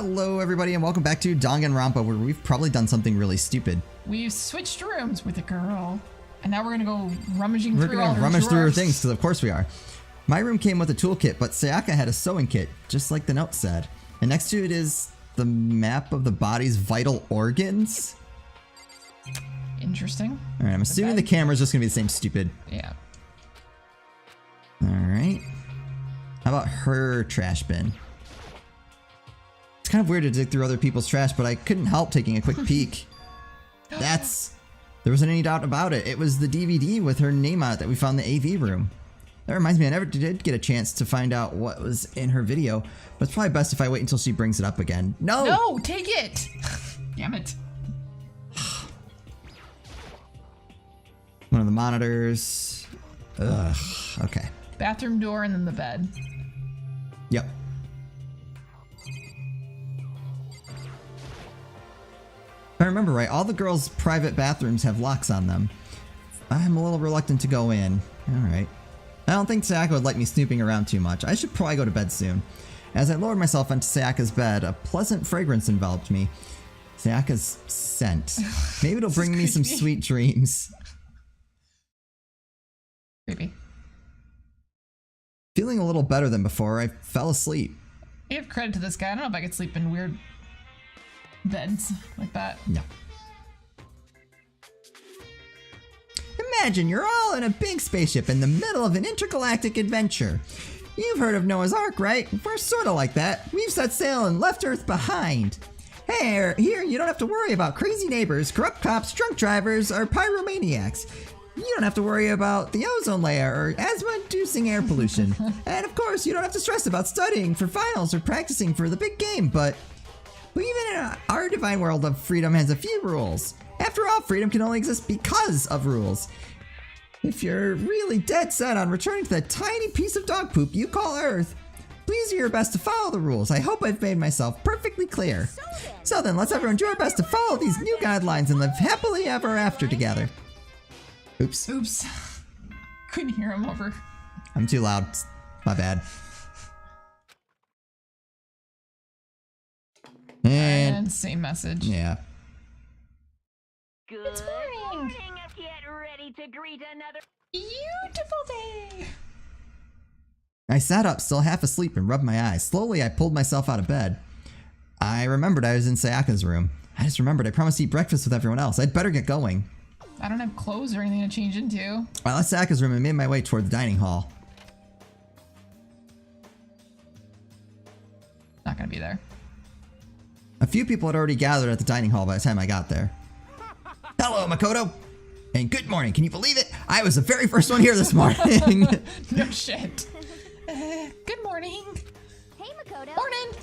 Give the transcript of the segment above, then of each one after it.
Hello everybody and welcome back to Danganronpa, where we've probably done something really stupid. We've switched rooms with a girl, and now we're gonna go rummaging We're through gonna all her rummage through her drawers. things, because of course we are. My room came with a toolkit, but Sayaka had a sewing kit, just like the note said. And next to it is the map of the body's vital organs. Interesting. Alright, I'm assuming the camera's just gonna be the same stupid. Yeah. Alright. How about her trash bin? It's kind of weird to dig through other people's trash, but I couldn't help taking a quick peek. There wasn't any doubt about it. It was the DVD with her name on it that we found in the AV room. That reminds me, I never did get a chance to find out what was in her video, but it's probably best if I wait until she brings it up again. No! No, take it! Damn it. One of the monitors. Ugh, okay. Bathroom door and then the bed. Yep. If I remember right, all the girls' private bathrooms have locks on them. I'm a little reluctant to go in. Alright. I don't think Sayaka would like me snooping around too much. I should probably go to bed soon. As I lowered myself onto Sayaka's bed, a pleasant fragrance enveloped me. Sayaka's scent. Maybe it'll bring me some sweet dreams. Creepy. Feeling a little better than before, I fell asleep. I give credit to this guy. I don't know if I could sleep in weird beds like that. No. Imagine you're all in a big spaceship in the middle of an intergalactic adventure. You've heard of Noah's Ark, right? We're sort of like that. We've set sail and left Earth behind. Hey, here you don't have to worry about crazy neighbors, corrupt cops, drunk drivers, or pyromaniacs. You don't have to worry about the ozone layer or asthma-inducing air pollution. And of course, you don't have to stress about studying for finals or practicing for the big game, but even in our divine world of freedom has a few rules. After all, freedom can only exist because of rules. If you're really dead set on returning to that tiny piece of dog poop you call Earth, please do your best to follow the rules. I hope I've made myself perfectly clear. So then, let's everyone do our best to follow these new guidelines and live happily ever after together. Oops. Oops. Couldn't hear him over. I'm too loud. My bad. And same message. Yeah. Good It's morning. Get ready to greet another Beautiful day. I sat up, still half asleep, and rubbed my eyes. Slowly, I pulled myself out of bed. I remembered I was in Sayaka's room. I just remembered I promised to eat breakfast with everyone else. I'd better get going. I don't have clothes or anything to change into. I left Sayaka's room and made my way toward the dining hall. Not gonna be there. A few people had already gathered at the dining hall by the time I got there. Hello, Makoto! And good morning, can you believe it? I was the very first one here this morning! No shit. Good morning. Hey, Makoto. Morning.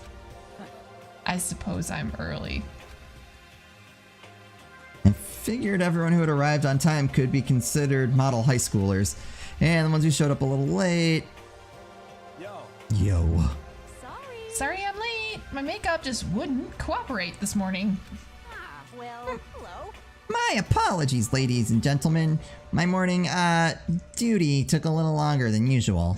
I suppose I'm early. I figured everyone who had arrived on time could be considered model high schoolers. And the ones who showed up a little late... Yo. Sorry I'm late. My makeup just wouldn't cooperate this morning. Ah, well, hello. My apologies, ladies and gentlemen. My morning, duty took a little longer than usual.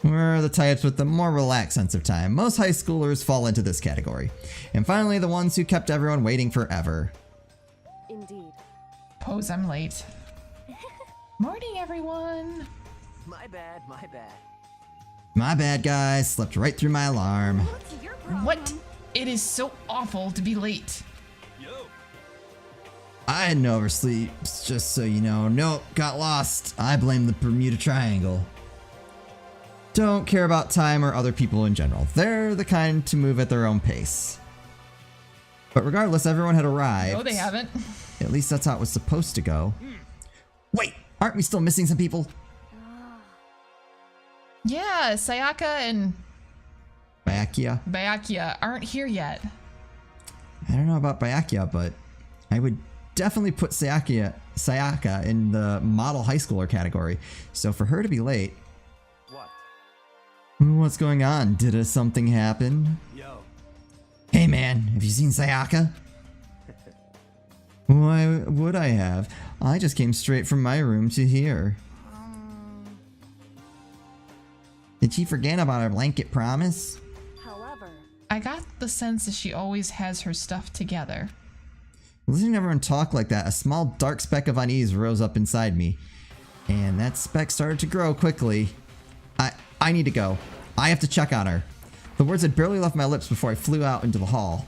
We're the types with the more relaxed sense of time. Most high schoolers fall into this category. And finally, the ones who kept everyone waiting forever. Indeed. Suppose I'm late. Morning, everyone. My bad, my bad. My bad, guys. Slept right through my alarm. What's your problem? What? It is so awful to be late. I had no oversleep, just so you know. Nope, got lost. I blame the Bermuda Triangle. Don't care about time or other people in general. They're the kind to move at their own pace. But regardless, everyone had arrived. No, they haven't. At least that's how it was supposed to go. Wait, aren't we still missing some people? Yeah, Sayaka and Byakuya? aren't here yet. I don't know about Byakuya, but I would definitely put Sayaka in the model high schooler category. So for her to be late... What? What's going on? Did something happen? Yo. Hey man, have you seen Sayaka? Why would I have? I just came straight from my room to here. Did she forget about our blanket promise? However, I got the sense that she always has her stuff together. Listening to everyone talk like that, a small dark speck of unease rose up inside me. And that speck started to grow quickly. I need to go. I have to check on her. The words had barely left my lips before I flew out into the hall.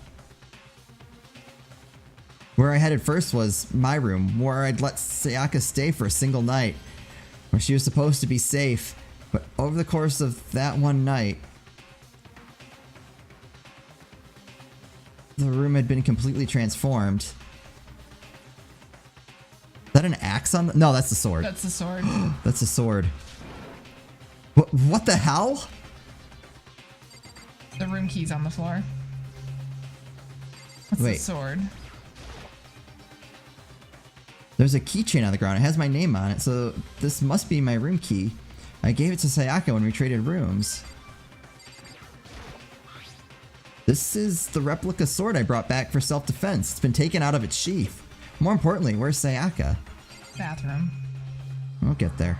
Where I headed first was my room, where I'd let Sayaka stay for a single night, where she was supposed to be safe. But over the course of that one night, the room had been completely transformed. Is that an axe on the— no, that's the sword. That's the sword. That's the sword. What the hell? The room key's on the floor. That's Wait. the sword. There's a keychain on the ground. It has my name on it, so this must be my room key. I gave it to Sayaka when we traded rooms. This is the replica sword I brought back for self-defense. It's been taken out of its sheath. More importantly, where's Sayaka? Bathroom. We'll get there.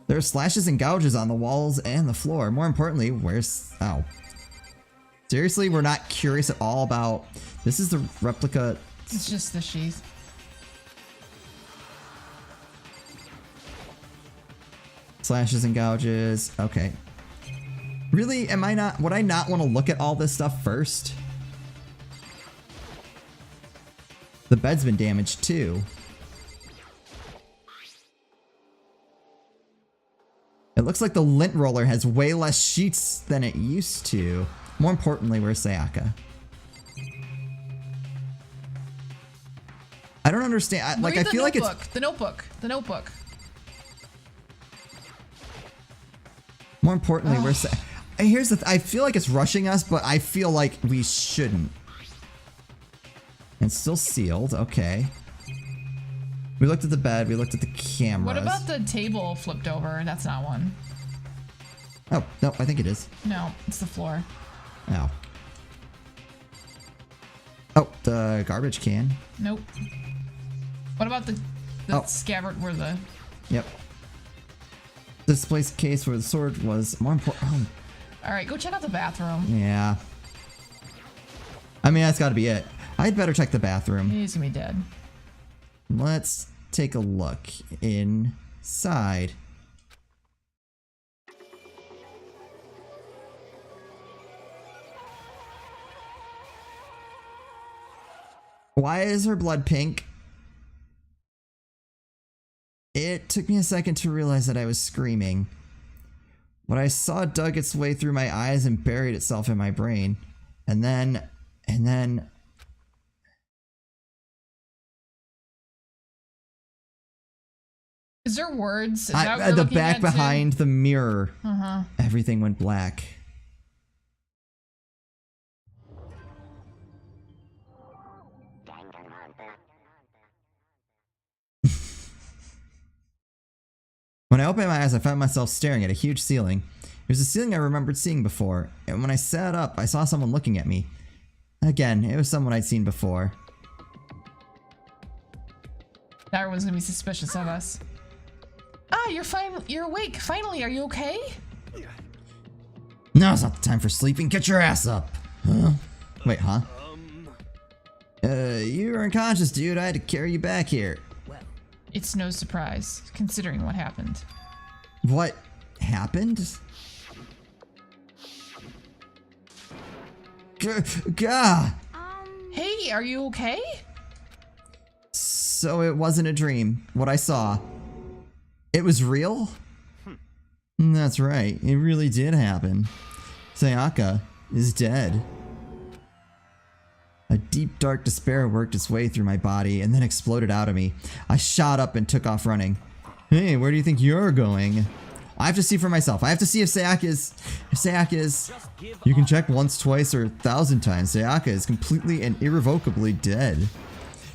There are slashes and gouges on the walls and the floor. More importantly, where's— oh. Seriously, we're not curious at all about— this is the replica— It's just the sheath. slashes and gouges. Okay. Really? Am I not— would I not want to look at all this stuff first? The bed's been damaged too. It looks like the lint roller has way less sheets than it used to. More importantly, where's Sayaka? I don't understand. Like, I feel like it's— The notebook. The notebook. more importantly, where's— here's the— I feel like it's rushing us, but I feel like we shouldn't. It's still sealed. Okay. We looked at the bed. We looked at the cameras. What about the table flipped over? That's not one. Oh, no, I think it is. No, it's the floor. Oh. Oh, the garbage can. Nope. What about the Oh. scabbard where the... Yep. Displaced case where the sword was. More important. Alright, go check out the bathroom. Yeah. I mean, that's gotta be it. I'd better check the bathroom. He's gonna be dead. Let's take a look inside. Why is her blood pink? It took me a second to realize that I was screaming. What I saw dug its way through my eyes and buried itself in my brain. And then... Is there words? Is that what at you're the looking back at, behind the mirror, too? everything went black. When I opened my eyes, I found myself staring at a huge ceiling. It was a ceiling I remembered seeing before, and when I sat up, I saw someone looking at me. Again, it was someone I'd seen before. Everyone's gonna be suspicious of us. Ah, you're fine. You're awake. Finally, are you okay? Now's not the time for sleeping. Get your ass up. Huh? Wait, huh? You were unconscious, dude. I had to carry you back here. It's no surprise, considering what happened. What happened? Gah! Hey, are you okay? So it wasn't a dream. What I saw. It was real? That's right. It really did happen. Sayaka is dead. A deep, dark despair worked its way through my body and then exploded out of me. I shot up and took off running. Hey, where do you think you're going? I have to see for myself. I have to see if Sayaka is... You can check once, twice, or 1,000 times. Sayaka is completely and irrevocably dead.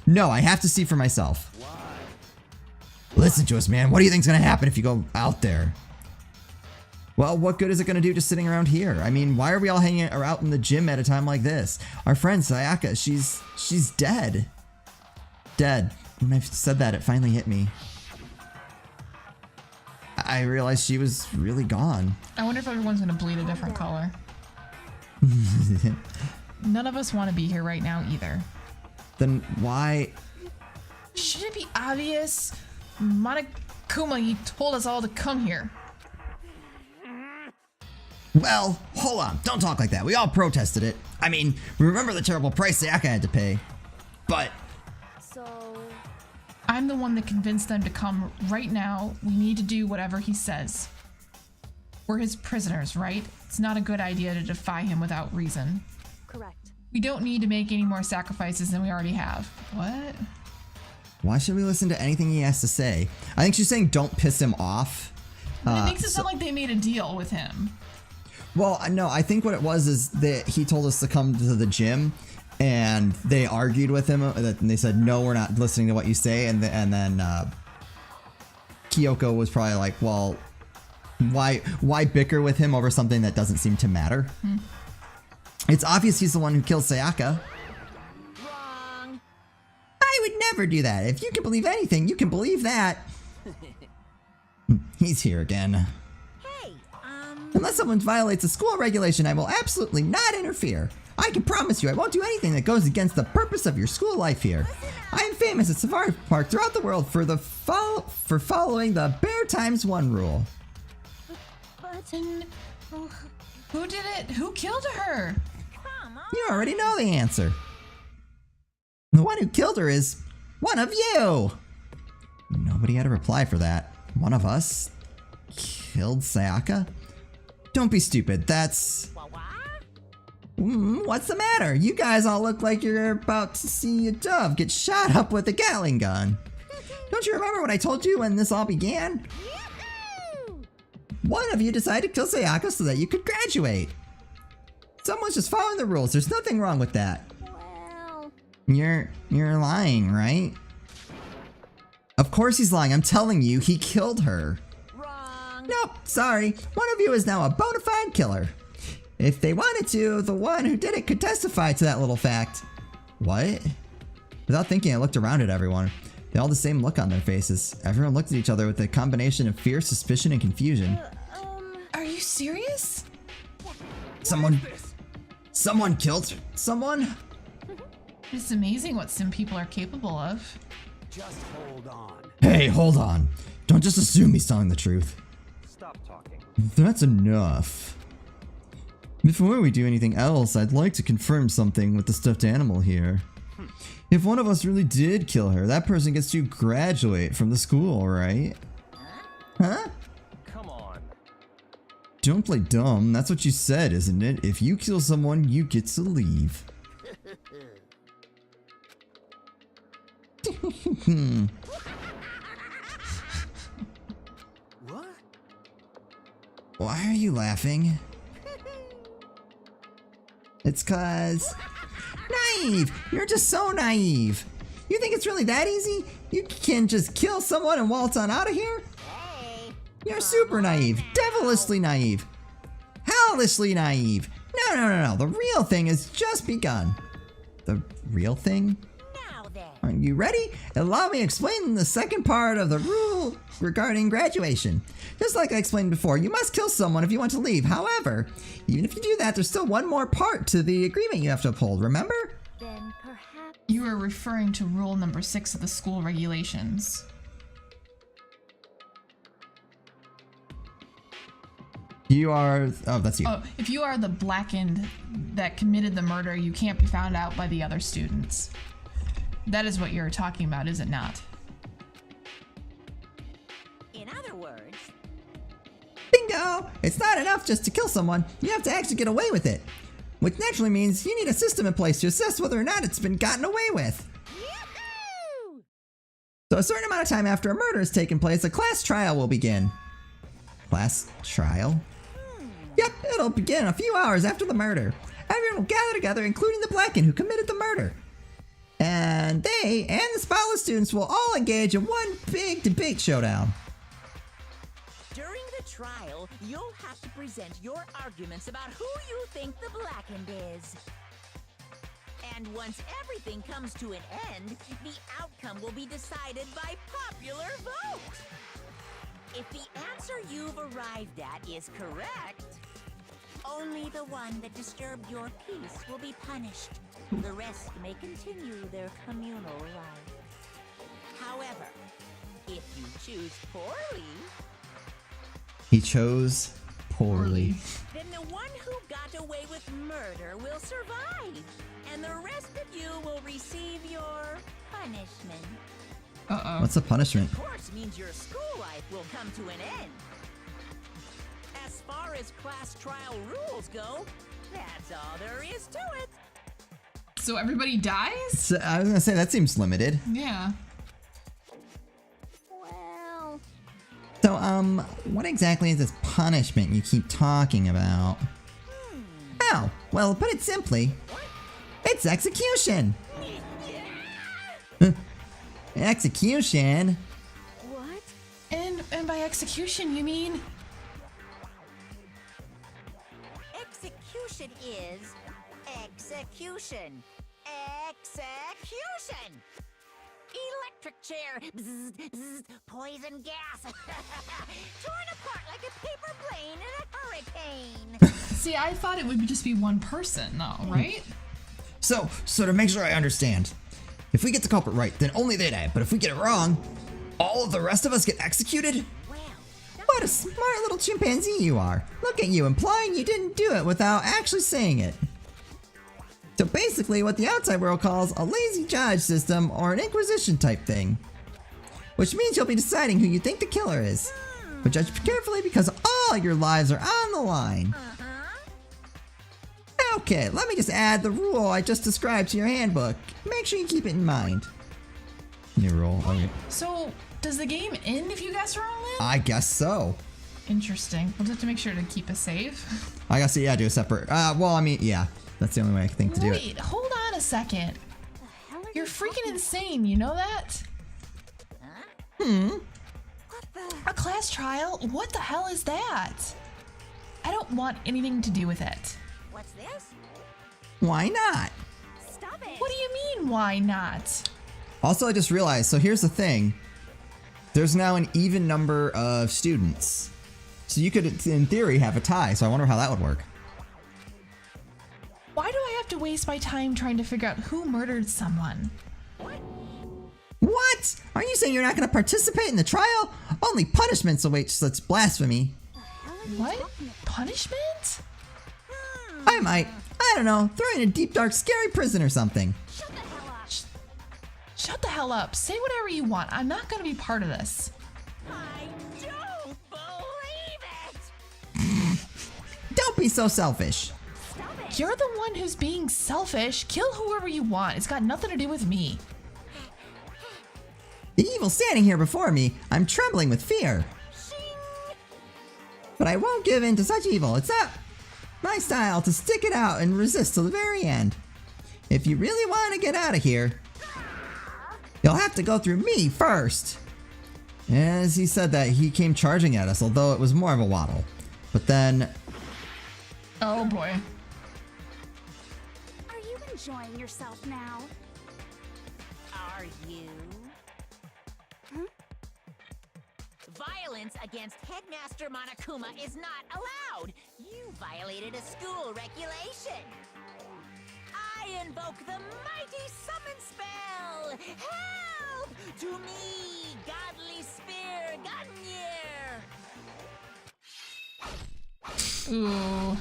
No, I have to see for myself. Listen to us, man. What do you think's gonna happen if you go out there? Well, what good is it gonna do just sitting around here? I mean, why are we all hanging out in the gym at a time like this? Our friend Sayaka, she's dead. Dead. When I said that, it finally hit me. I realized she was really gone. I wonder if everyone's gonna bleed a different color. None of us want to be here right now either. Then why? Should it be obvious? Monokuma, you told us all to come here. Well, hold on. Don't talk like that. We all protested it. I mean, we remember the terrible price Sayaka had to pay. But So, I'm the one that convinced them to come right now. We need to do whatever he says. We're his prisoners, right? It's not a good idea to defy him without reason. correct. We don't need to make any more sacrifices than we already have. What? why should we listen to anything he has to say? I think she's saying don't piss him off. But it makes it sound like they made a deal with him. Well, no, I think what it was is that he told us to come to the gym, and they argued with him. And they said, no, we're not listening to what you say. And then Kyoko was probably like, well, why bicker with him over something that doesn't seem to matter? It's obvious he's the one who killed Sayaka. Wrong. I would never do that. If you can believe anything, you can believe that. He's here again. Hey, Unless someone violates a school regulation, I will absolutely not interfere. I can promise you I won't do anything that goes against the purpose of your school life here. I am famous at Safari Park throughout the world for following the Bear Times 1 rule. but And who did it? Who killed her? come on. You already know the answer. The one who killed her is one of you. Nobody had a reply for that. One of us killed Sayaka? Don't be stupid. That's... what's the matter? You guys all look like you're about to see a dove get shot up with a Gatling gun. Don't you remember what I told you when this all began? Yahoo! One of you decided to kill Sayaka so that you could graduate. Someone's just following the rules. There's nothing wrong with that. Well, You're lying, right? Of course he's lying. I'm telling you, he killed her. wrong. Nope, sorry. One of you is now a bona fide killer. If they wanted to, the one who did it could testify to that little fact. What? Without thinking, I looked around at everyone. They all had the same look on their faces. Everyone looked at each other with a combination of fear, suspicion, and confusion. Are you serious? Someone killed someone? It's amazing what some people are capable of. Just hold on. Hey, hold on. Don't just assume he's telling the truth. Stop talking. That's enough. Before we do anything else, I'd like to confirm something with the stuffed animal here. If one of us really did kill her, that person gets to graduate from the school, right? Huh? Come on. Don't play dumb. That's what you said, isn't it? If you kill someone, you get to leave. What? Why are you laughing? It's cause... Naive! You're just so naive! You think it's really that easy? You can just kill someone and waltz on out of here? Hey. You're super naive, devilishly naive, hellishly naive. No. The real thing has just begun. The real thing? Now then. Are you ready? Allow me to explain the second part of the rule regarding graduation. Just like I explained before, you must kill someone if you want to leave. However, even if you do that, there's still one more part to the agreement you have to uphold, remember? Then perhaps. You are referring to rule number 6 of the school regulations. You are... Oh, that's you. Oh, if you are the blackened that committed the murder, you can't be found out by the other students. That is what you're talking about, is it not? In other words, Bingo! It's not enough just to kill someone. You have to actually get away with it. Which naturally means you need a system in place to assess whether or not it's been gotten away with. yahoo! So a certain amount of time after a murder has taken place, a class trial will begin. Class trial? Yep, it'll begin a few hours after the murder. Everyone will gather together, including the Blackened who committed the murder. And they and the spotless students will all engage in one big debate showdown. During the trial, you'll have to present your arguments about who you think the Blackened is. And once everything comes to an end, the outcome will be decided by popular vote. If the answer you've arrived at is correct, only the one that disturbed your peace will be punished. The rest may continue their communal life. However, if you choose poorly, He chose poorly. then the one who got away with murder will survive, and the rest of you will receive your punishment. Uh-oh. What's the punishment? Of course means your school life will come to an end. As far as class trial rules go, that's all there is to it. So everybody dies? So, I was gonna say, that seems limited. Yeah. Well, So, what exactly is this punishment you keep talking about? Oh, well, put it simply, it's execution! Execution? what? And by execution, you mean? Execution is execution. Execution! Electric chair. Bzzz, bzzz, poison gas. Torn apart like a paper plane in a hurricane. See, I thought it would just be one person, though, right? So to make sure I understand, if we get the culprit right, then only they die, but if we get it wrong, all of the rest of us get executed? Well, What a smart little chimpanzee you are. Look at you, implying you didn't do it without actually saying it. So basically what the outside world calls a lazy judge system or an inquisition type thing. Which means you'll be deciding who you think the killer is. But judge carefully because all your lives are on the line. Okay, let me just add the rule I just described to your handbook. Make sure you keep it in mind. New rule. Okay. So, does the game end if you guess wrong then? I guess so. Interesting. We'll have to make sure to keep a save. I guess, yeah, do a separate. Well, I mean, yeah. That's the only way I can think to do it. Wait, hold on a second. hell are You're you freaking talking- insane, you know that? What the? A class trial? What the hell is that? I don't want anything to do with it. What's this? Why not? Stop it. What do you mean, why not? Also, I just realized, so here's the thing. There's now an even number of students. So you could, in theory, have a tie, so I wonder how that would work. Why do I have to waste my time trying to figure out who murdered someone? What? Are you saying you're not going to participate in the trial? Only punishments await such blasphemy. What? Punishment? I might, I don't know, throw you in a deep, dark, scary prison or something. Shut the hell up. Shut the hell up. Say whatever you want. I'm not going to be part of this. I don't believe it. Don't be so selfish. Stop it. You're the one who's being selfish. Kill whoever you want. It's got nothing to do with me. The evil standing here before me, I'm trembling with fear. Shing. But I won't give in to such evil. It's not my style to stick it out and resist till the very end. If you really want to get out of here, you'll have to go through me first. As he said that, he came charging at us, although it was more of a waddle. But then, Oh boy. Are you enjoying yourself now? Are you? Violence against Headmaster Monokuma is not allowed. You violated a school regulation. I invoke the mighty summon spell. Help! To me, godly spear, Gungnir. Ooh.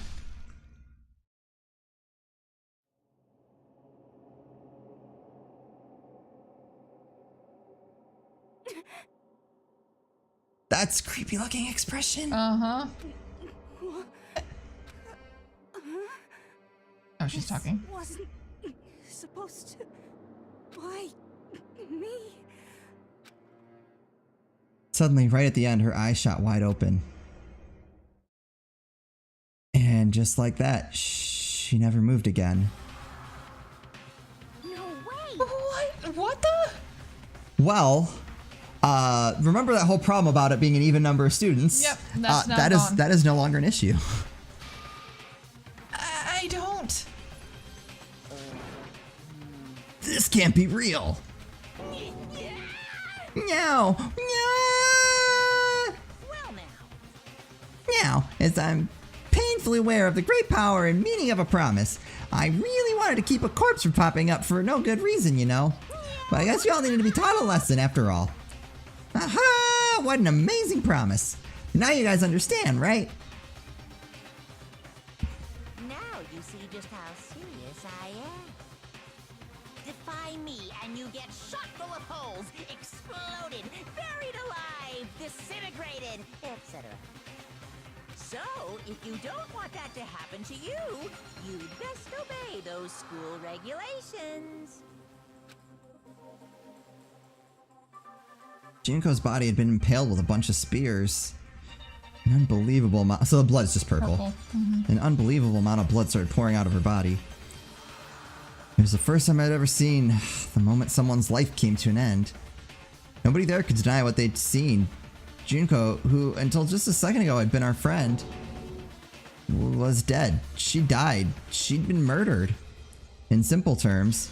that's creepy looking expression. Uh-huh. Oh, she's talking. Wasn't supposed to. Why me? Suddenly, right at the end, her eyes shot wide open. And just like that, she never moved again. No way! What? What the? Well, remember that whole problem about it being an even number of students? Yep, that's now that gone. that is no longer an issue. I don't. This can't be real. Meow. Meow. Now, as I'm painfully aware of the great power and meaning of a promise, I really wanted to keep a corpse from popping up for no good reason, you know? But I guess you all needed to be taught a lesson after all. Aha! What an amazing promise. Now you guys understand, right? Now you see just how serious I am. Defy me and you get shot full of holes, exploded, buried alive, disintegrated, etc. So, if you don't want that to happen to you, you'd best obey those school regulations. Junko's body had been impaled with a bunch of spears. An unbelievable amount. So the blood is just purple. An unbelievable amount of blood started pouring out of her body. It was the first time I'd ever seen the moment someone's life came to an end. Nobody there could deny what they'd seen. Junko, who until just a second ago had been our friend, was dead. She died. She'd been murdered. In simple terms,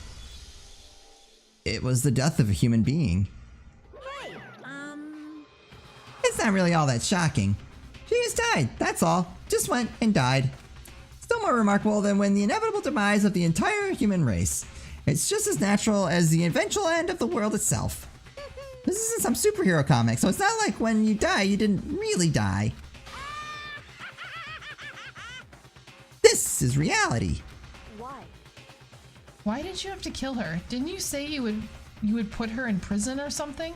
it was the death of a human being. Hey, It's not really all that shocking. She just died, that's all. Just went and died. Still more remarkable than when the inevitable demise of the entire human race. It's just as natural as the eventual end of the world itself. This isn't some superhero comic, so it's not like when you die, you didn't really die. This is reality. Why? Why did you have to kill her? Didn't you say you would put her in prison or something?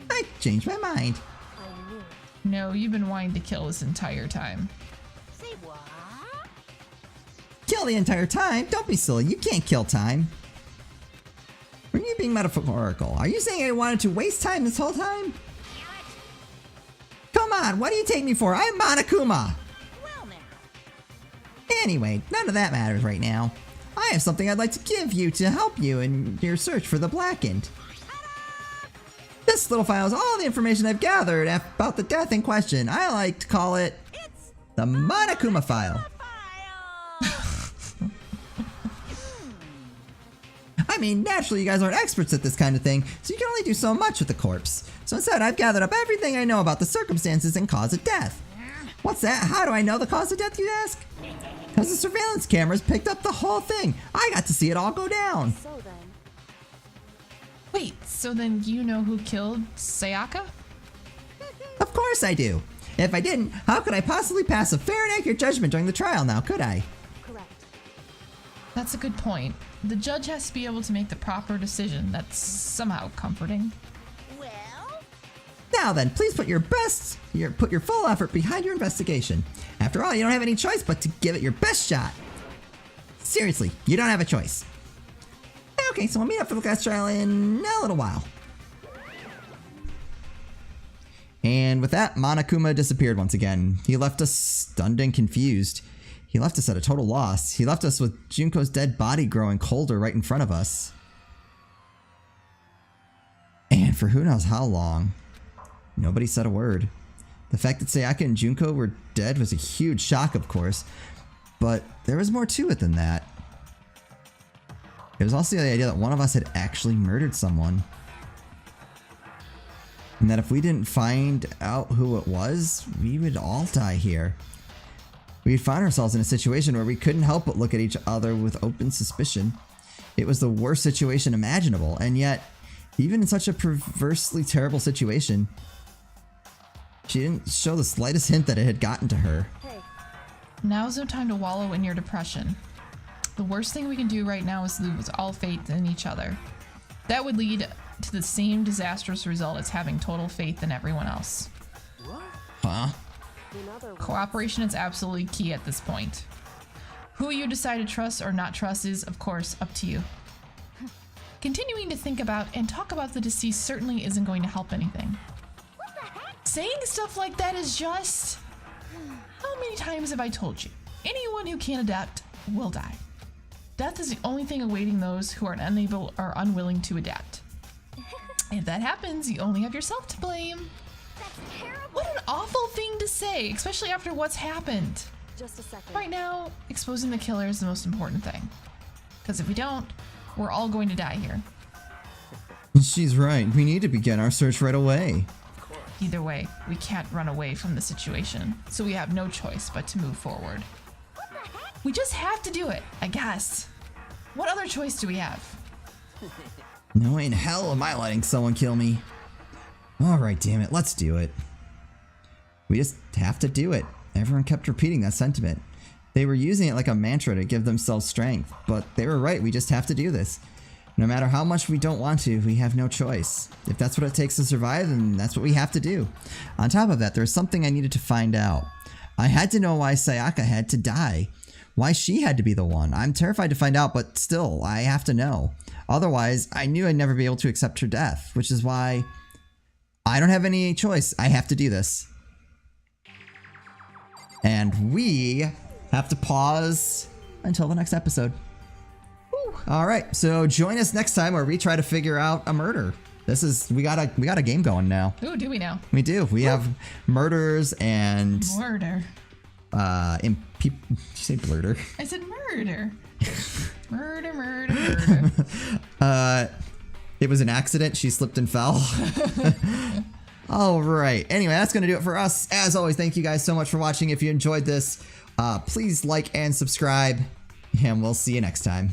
I changed my mind. I knew. No, you've been wanting to kill this entire time. say what? Kill the entire time? Don't be silly, you can't kill time. Were you being metaphorical? Are you saying I wanted to waste time this whole time? Come on, what do you take me for? I'm Monokuma! Well now. Anyway, none of that matters right now. I have something I'd like to give you to help you in your search for the Blackened. This little file is all the information I've gathered about the death in question. I like to call it It's the Monokuma file. file. I mean, naturally you guys aren't experts at this kind of thing, so you can only do so much with the corpse. So instead, I've gathered up everything I know about the circumstances and cause of death. What's that? How do I know the cause of death, you ask? Because the surveillance cameras picked up the whole thing. I got to see it all go down. So then, Wait, so then you know who killed Sayaka? Of course I do. If I didn't, how could I possibly pass a fair and accurate judgment during the trial now, could I? correct. That's a good point. The judge has to be able to make the proper decision. That's somehow comforting. Well, Now then, please put your full effort behind your investigation. After all, you don't have any choice but to give it your best shot. Seriously, you don't have a choice. Okay, so we'll meet up for the class trial in a little while. And with that, Monokuma disappeared once again. He left us stunned and confused. He left us at a total loss. He left us with Junko's dead body growing colder right in front of us. And for who knows how long. Nobody said a word. The fact that Sayaka and Junko were dead was a huge shock, of course, but there was more to it than that. It was also the idea that one of us had actually murdered someone. And that if we didn't find out who it was, we would all die here. We'd find ourselves in a situation where we couldn't help but look at each other with open suspicion. It was the worst situation imaginable, and yet, even in such a perversely terrible situation, she didn't show the slightest hint that it had gotten to her. Hey, Now's no time to wallow in your depression. The worst thing we can do right now is lose all faith in each other. That would lead to the same disastrous result as having total faith in everyone else. Huh? in other words, Cooperation is absolutely key at this point. Who you decide to trust or not trust is, of course, up to you. Continuing to think about and talk about the deceased certainly isn't going to help anything. Saying stuff like that is just... How many times have I told you? Anyone who can't adapt will die. Death is the only thing awaiting those who are unable or unwilling to adapt. If that happens, you only have yourself to blame. that's terrible. What an awful thing to say, especially after what's happened. just a second. Right now, exposing the killer is the most important thing. Because if we don't, we're all going to die here. She's right. We need to begin our search right away. Of course. Either way, we can't run away from the situation, so we have no choice but to move forward. We just have to do it, I guess. What other choice do we have? No way in hell am I letting someone kill me. Alright, damn it, let's do it. We just have to do it. Everyone kept repeating that sentiment. They were using it like a mantra to give themselves strength, but they were right, we just have to do this. No matter how much we don't want to, we have no choice. If that's what it takes to survive, then that's what we have to do. On top of that, there's something I needed to find out. I had to know why Sayaka had to die. Why she had to be the one. I'm terrified to find out, but still, I have to know. Otherwise, I knew I'd never be able to accept her death, which is why I don't have any choice. I have to do this. And we have to pause until the next episode. All right, so join us next time where we try to figure out a murder. This is we got a game going now. Ooh, do we now? We do. We have murders and Murder. did you say blurter? I said murder. Murder. It was an accident. She slipped and fell. All right. Anyway, that's going to do it for us. As always, thank you guys so much for watching. If you enjoyed this, please like and subscribe, and we'll see you next time.